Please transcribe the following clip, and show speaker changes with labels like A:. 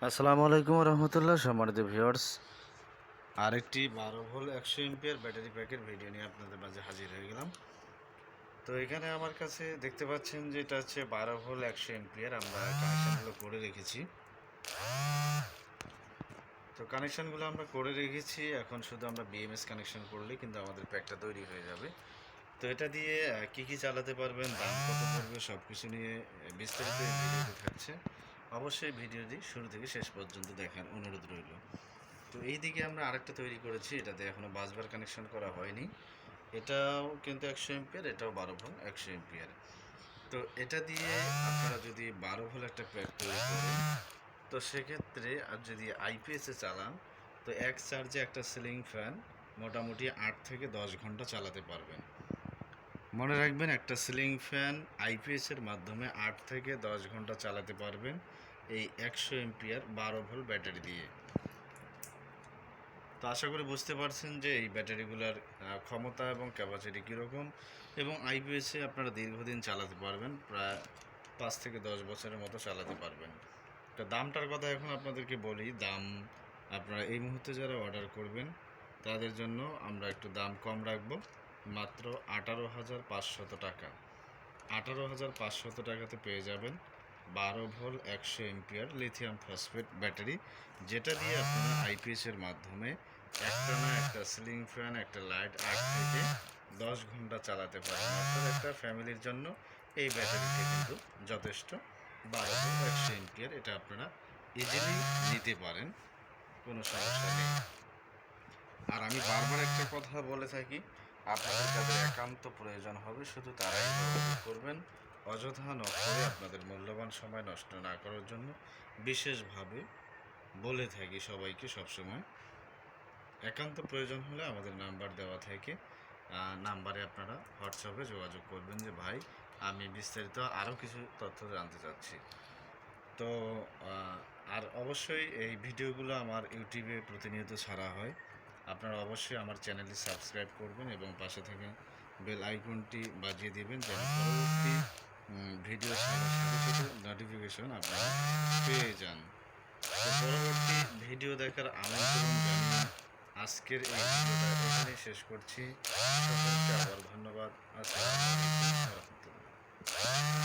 A: আসসালামু আলাইকুম রহমতুল্লাহ। সম্মানিত ভিউয়ার্স, আরেকটি 12 ভোল্ট 100 এমপিয়ার ব্যাটারি প্যাকের ভিডিও নিয়ে আপনাদের মাঝে হাজির হয়ে গেলাম। তো এখানে আমার কাছে দেখতে পাচ্ছেন যে এটা হচ্ছে 12 ভোল্ট 100 এমপিয়ার। আমরা কানেকশানগুলো করে রেখেছি। আমরা করে রেখেছি, এখন শুধু আমরা বিএমএস কানেকশন করলেই কিন্তু আমাদের প্যাকটা তৈরি হয়ে যাবে। তো এটা দিয়ে কি চালাতে পারবেন, দাম কত পড়বে, সব কিছু নিয়ে বিস্তারিত এই ভিডিওতে থাকছে। অবশ্যই ভিডিওটি শুরু থেকে শেষ পর্যন্ত দেখার অনুরোধ রইল। তো এই দিকে আমরা আরেকটা তৈরি করেছি, এটাতে এখনও বাসবার কানেকশন করা হয়নি। এটাও কিন্তু 100 এমপিয়ার, এটাও 12 ভোল্ট 100 এমপিয়ার। তো এটা দিয়ে আপনারা যদি 12 ভোল্ট একটা প্যাক তৈরি করেন, তো সেক্ষেত্রে আর যদি আইপিএসে চালান, তো এক চার্জে একটা সিলিং ফ্যান মোটামুটি 8 থেকে 10 ঘন্টা চালাতে পারবেন। মনে রাখবেন, একটা সিলিং ফ্যান আইপিএসের মাধ্যমে 8 থেকে 10 ঘন্টা চালাতে পারবেন এই 100 এমপিয়ার 12 ভোল্ট ব্যাটারি দিয়ে। তো আশা করি বুঝতে পারছেন যে এই ব্যাটারিগুলোর ক্ষমতা এবং ক্যাপাসিটি কীরকম, এবং আইপিএসে আপনারা দীর্ঘদিন চালাতে পারবেন, প্রায় 5 থেকে 10 বছরের মতো চালাতে পারবেন। তো দামটার কথা এখন আপনাদেরকে বলি। দাম আপনারা এই মুহূর্তে যারা অর্ডার করবেন তাদের জন্য আমরা একটু দাম কম রাখবো, মাত্র 18,500 টাকা। 18,500 টাকাতে পেয়ে যাবেন 12 volt 100 ampere lithium phosphate battery, যেটা দিয়ে আপনারা আইপিএসের মাধ্যমে একটানা একটা সিলিং ফ্যান, একটা লাইট 8 থেকে 10 ঘন্টা চালাতে পারেন। অর্থাৎ একটা ফ্যামিলির জন্য এই ব্যাটারিটা কিন্তু যথেষ্ট। 12 ভোল্ট 100 এমপিয়ার, এটা আপনারা ইজিলি নিতে পারেন, কোনো সমস্যা নেই। আর আমি বারবার একটা কথা বলে থাকি, আপনাদের যাদের একান্ত প্রয়োজন হবে শুধু তারাই যোগাযোগ করবেন। অযথা করে আপনাদের মূল্যবান সময় নষ্ট না করার জন্য বিশেষভাবে বলে থাকি সবাইকে সবসময়। একান্ত প্রয়োজন হলে আমাদের নাম্বার দেওয়া থাকে, নাম্বারে আপনারা হোয়াটসঅ্যাপে যোগাযোগ করবেন যে ভাই আমি বিস্তারিত আরও কিছু তথ্য জানতে চাচ্ছি। তো আর অবশ্যই এই ভিডিওগুলো আমার ইউটিউবে প্রতিনিয়ত ছাড়া হয়। আপনারা অবশ্যই আমার চ্যানেলটি সাবস্ক্রাইব করবেন এবং পাশে থাকা বেল আইকনটি বাজিয়ে দেবেন, যেন পরবর্তী ভিডিও ছাড়ার সাথে সাথে নোটিফিকেশন আপনারা পেয়ে যান। তো পরবর্তী ভিডিও দেখার আমন্ত্রণ জানিয়ে আজকের এই ভিডিওটা এখানেই শেষ করছি। সকলকে আবার ধন্যবাদ। আসসালামু আলাইকুম ওয়া রাহমাতুল্লাহ।